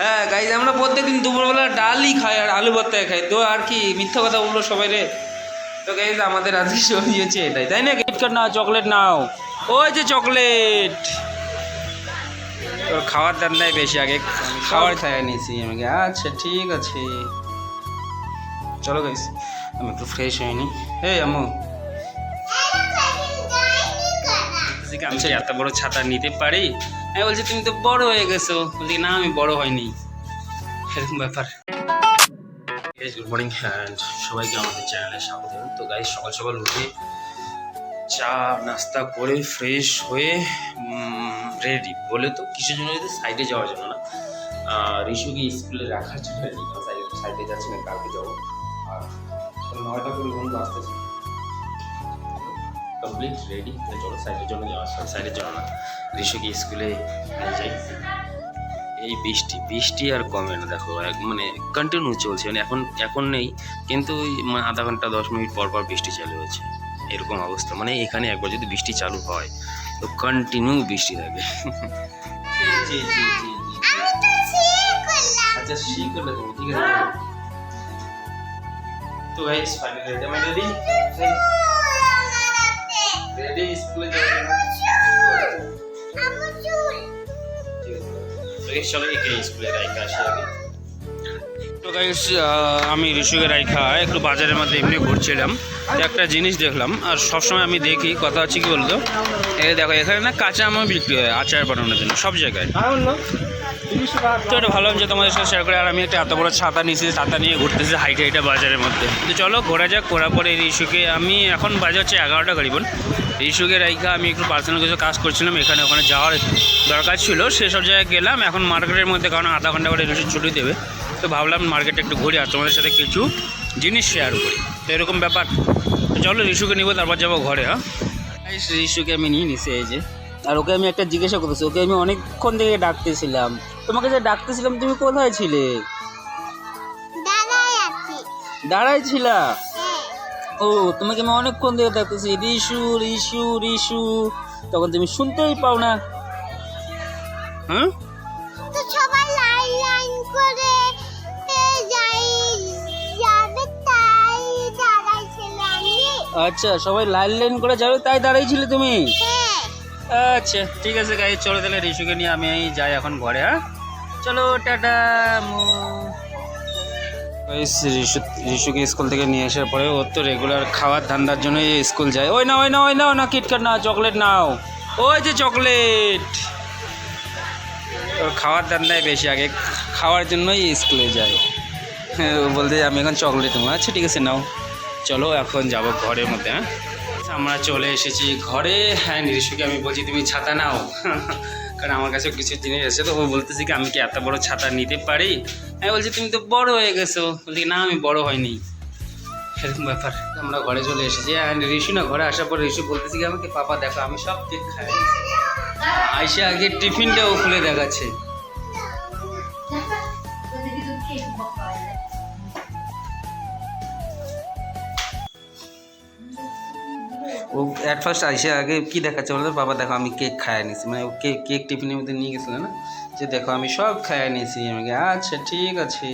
হ্যাঁ গাইজ, আমরা প্রত্যেকদিন দুপুরবেলা ডালই খাই আর আলু ভর্তা খাই, তো আর কি মিথ্যা কথা বললো সবাই রে। তো গাইজ আমাদের আজকে সবজি হচ্ছে এটাই, তাই না? কিটক্যাট নাও, চকলেট নাও, ওই যে চকলেট। তোর খাওয়ার দান্দায় বেশি, আগে খাওয়ার খাইয়ে নিয়েছি আমাকে। আচ্ছা ঠিক আছে, চলো গাইজ আমি একটু ফ্রেশ হয়নি। হে আম্মু, আমি এত বড় ছাতা নিতে পারি? আমি বলছি তুমি তো বড় হয়ে গেছো। বলছি না, আমি বড় হয়নি, এরকম ব্যাপার। গুড মর্নিং অ্যান্ড সবাইকে আমাদের চ্যানেলে স্বাগত। তো গাইজ সকাল সকাল উঠে চা নাস্তা করে ফ্রেশ হয়ে রেডি বলে, তো কিসের জন্য? যদি সাইডে যাওয়ার জন্য না, ঋষুকে স্কুলে রাখার জন্য রেডি। সাইডে যাচ্ছি না, কালকে যাবো। আর 9টা করে বন্ধু আসতেছে, কমপ্লিট রেডি। চলো সাইডের জন্য যাওয়া, সাইডের জন্য না, ঋষুকে স্কুলে নিয়ে যাই। এই বৃষ্টি আর কমে না, দেখো মানে কন্টিনিউ চলছে, মানে এখন নেই, কিন্তু মানে আধা ঘন্টা 10 মিনিট পর পর বৃষ্টি চালু হয়েছে, এরকম অবস্থা। মানে এখানে একবার যদি বৃষ্টি চালু হয় তো কন্টিনিউ বৃষ্টি থাকে। আচ্ছা শিখলে তুমি, ঠিক আছে। তো গাইস ফাইনালি রেডি স্কুলে যাওয়ার জন্য। চলো একে স্কুলে রাইখা আসি আগে। তো গাইস আমি ঋষুকে রাইখা একটু বাজারের মধ্যে এমনি ঘুরছিলাম, একটা জিনিস দেখলাম। আর সবসময় আমি দেখি, কথা হচ্ছে কি বলতো, এই দেখো এখানে না কাঁচা আম বিক্রি হয় আচার বানানোর জন্য সব জায়গায়। তো এটা ভাবলাম যে তোমাদের সাথে শেয়ার করে। আর আমি একটা এত বড় ছাতা নিয়েছি, ছাতা নিয়ে ঘুরতেছি হাইটে বাজারের মধ্যে। তো চলো ঘোরা যাক। ঘোরার পরে ঋষুকে আমি, এখন বাজে হচ্ছে 11টা করিবন, ঋষুকে রাইখা আমি একটু পার্সোনাল কিছু কাজ করছিলাম, এখানে ওখানে যাওয়ার দরকার ছিল, সেসব জায়গায় গেলাম। এখন মার্কেটের মধ্যে, কারণ আধা ঘন্টা করে ঋষু ছুটি দেবে, তো ভাবলাম মার্কেটে একটু ঘুরি আর তোমাদের সাথে কিছু জিনিস শেয়ার করি। তো এরকম ব্যাপার। তো চলো ঋষুকে নিবো, তারপর যাবো ঘরে। হ্যাঁ ঋষুকে আমি নিয়ে নিছি এই যে। আর ওকে আমি একটা জিজ্ঞাসা করতেছি, ওকে আমি অনেকক্ষণ থেকে ডাকতেছিলাম। তোমাকে যে ডাকতেছিলাম তুমি কোথায় ছিলে? দাঁড়াই ছিলা? ও, তোমাকে আমি অনেকক্ষণ থেকে ডাকতেছি, ঋষু ঋষু ঋষু, তখন তুমি শুনতেই পাও না। হ্যাঁ আচ্ছা, সবাই লাইন লাইন করে যাবে তাই দাঁড়াইছিলে তুমি? আচ্ছা ঠিক আছে গাইজ, চলো তাহলে ঋষুকে নিয়ে আমি যাই এখন ঘরে। হ্যাঁ চলো টাটা। ঋষুকে স্কুল থেকে নিয়ে আসার পরে ওর তো রেগুলার খাওয়ার ধান্দার জন্য স্কুল যায়। ওই নাও না কিটক্যাট নাও, চকলেট নাও, ওই যে চকলেট। ওর খাওয়ার ধান্দায় বেশি, আগে খাওয়ার জন্যই স্কুলে যায়। হ্যাঁ বলতে আমি এখন চকলেট নেবো। আচ্ছা ঠিক আছে নাও, চলো এখন যাবো ঘরের মধ্যে। হ্যাঁ আমরা চলে এসেছি ঘরে। হ্যাঁ ঋষুকে আমি বলছি তুমি ছাতা নাও, কারণ আমার কাছে কিছু জিনিস আছে। তো ও বলতেছি কি আমি কি এত বড় ছাতা নিতে পারি? আমি বলছি তুমি তো বড় হয়ে গেছো। বলছি না, আমি বড় হয়নি, এরকম ব্যাপার। আমরা ঘরে চলে এসেছি। অ্যান্ড ঋষু না, ঘরে আসার পর ঋষু বলতেছি কি আমাকে, পাপা দেখো আমি সব কেক খাই। আইসা আগে টিফিনটাও খুলে দেখাচ্ছে। ও অ্যাট ফার্স্ট আইসে আগে কি দেখাচ্ছে বলতো, বাবা দেখো আমি কেক খাইয়ে নিয়েছি। মানে ও কেক টিফিনের মধ্যে নিয়ে গেছিলো না, যে দেখো আমি সব খাইয়ে নিয়েছি আমাকে। আচ্ছা ঠিক আছে,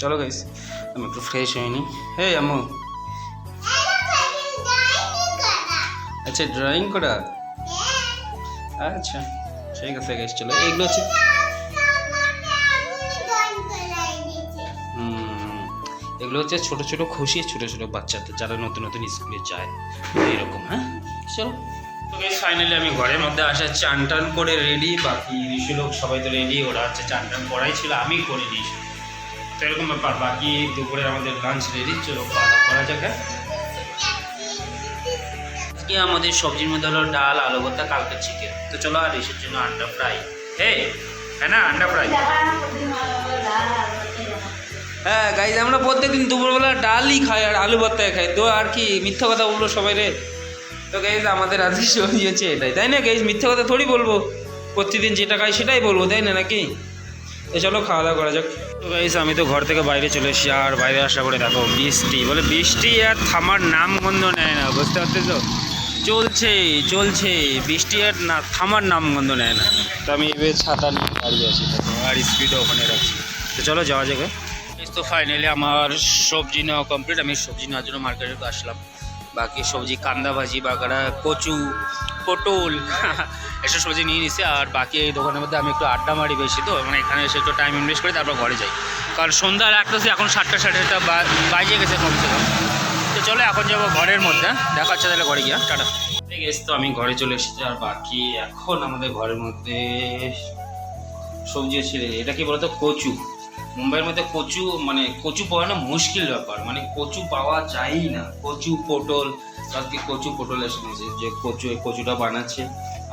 চলো গাইস আমি একটু ফ্রেশ হয়নি। হে আম্মু, আচ্ছা ড্রয়িং করা, আচ্ছা ঠিক আছে গাইস চলো। এগুলো হচ্ছে এগুলো হচ্ছে ছোটো ছোটো খুশি, ছোটো ছোটো বাচ্চাদের যারা নতুন নতুন স্কুলে যায় এরকম। হ্যাঁ চলো। তো গাইস ফাইনালি আমি ঘরের মধ্যে আসা, চান টান করে রেডি। বাকি ঋষু লোক সবাই তো রেডি, ওরা হচ্ছে চান টান করাই ছিল, আমি করে দিয়েছি। তো এরকম ব্যাপার। বাকি দুপুরে আমাদের লাঞ্চ রেডি, চলো খাওয়া দাওয়া করা যাক। আজকে আমাদের সবজির মধ্যে হলো ডাল, আলু ভর্তা, কালকে চিকেন। তো চলো, আর ঋষুর জন্য আন্ডা ফ্রাই। হ্যাঁ না আন্ডা ফ্রাই। হ্যাঁ গাইজ, আমরা প্রত্যেকদিন দুপুরবেলা ডালই খাই আর আলু ভর্তা খাই, তো আর কি মিথ্যা কথা বললো সবাই রে। তো গাইজ আমাদের আজকে সবজি হচ্ছে এটাই, তাই না গাইজ? মিথ্যা কথা থোড়ি বলবো, প্রতিদিন যেটা খাই সেটাই বলবো, তাই না নাকি? তো চলো খাওয়া দাওয়া করা যাক। তো গাইজ আমি তো ঘর থেকে বাইরে চলে এসেছি, আর বাইরে আসা করে দেখো বৃষ্টি, বলে বৃষ্টি আর থামার নাম গন্ধ নেয় না, বুঝতে পারছো তো? চলছে চলছে, বৃষ্টি আর না থামার নামগন্ধ নেয় না। তো আমি এবার ছাতা নিয়ে দাঁড়িয়ে আছি, আর স্পিডও ওখানে রাখছি। তো চলো যাওয়া যাবে। তো ফাইনালি আমার সবজি নেওয়া কমপ্লিট। আমি সবজি নেওয়ার জন্য মার্কেটে আসলাম। বাকি সবজি কান্দা ভাজি বাগাড়া কচু পটল এসব সবজি নিয়ে নিছি। আর বাকি এই দোকানের মধ্যে আমি একটু আড্ডা মারি বেশি, তো মানে এখানে এসে একটু টাইম ইনভেস্ট করে তারপর ঘরে যাই, কারণ সন্ধ্যা লাগতেছে এখন 7টা 7:30 বাজে গেছে কমসে কম। তো চলো এখন যাবো ঘরের মধ্যে, দেখা হচ্ছে তাহলে ঘরে গিয়া টাটা। ঠিক আছে, তো আমি ঘরে চলে এসেছি। আর বাকি এখন আমাদের ঘরের মধ্যে সবজি ছিল, এটা কি বলতো কচু। মুম্বাইয়ের মধ্যে কচু মানে কচু পাওয়া না মুশকিল ব্যাপার, মানে কচু পাওয়া যায়ই না। কচু পটল, আজকে কচু পটল এসে নিয়েছে, যে কচুটা বানাচ্ছে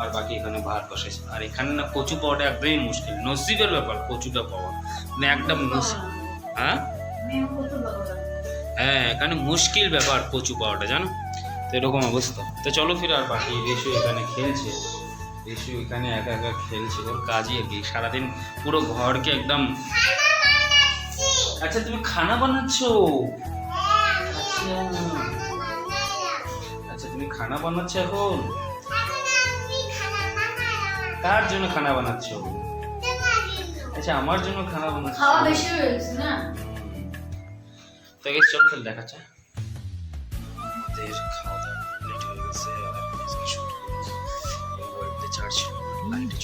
আর বাকি এখানে ভাত বসেছে। আর এখানে না কচু পাওয়াটা একদমই মুশকিল, নসিবের ব্যাপার কচুটা পাওয়া, মানে একদম মুশকিল। হ্যাঁ হ্যাঁ, এখানে মুশকিল ব্যাপার কচু পাওয়াটা, জানো তো এরকম অবস্থা। তো চলো ফির। আর বাকি রেশু এখানে খেলছে, রেশু এখানে একা একা খেলছে, ওর কাজই আর কি সারাদিন পুরো ঘরকে একদম। আচ্ছা তুমি খানা বানাচ্ছো? আচ্ছা আচ্ছা, তুমি খানা বানাচ্ছো এখন? কার জন্য খানা বানাচ্ছো? আচ্ছা আমার জন্য খানা বানাচ্ছো। খাওয়া বেশি হয়েছে না, তো এই চল খেল দেখাচ্ছে। আমাদের খাওয়া দাওয়া লেট হয়ে গেছে, আর শুট করছি, চার্জ লাইটে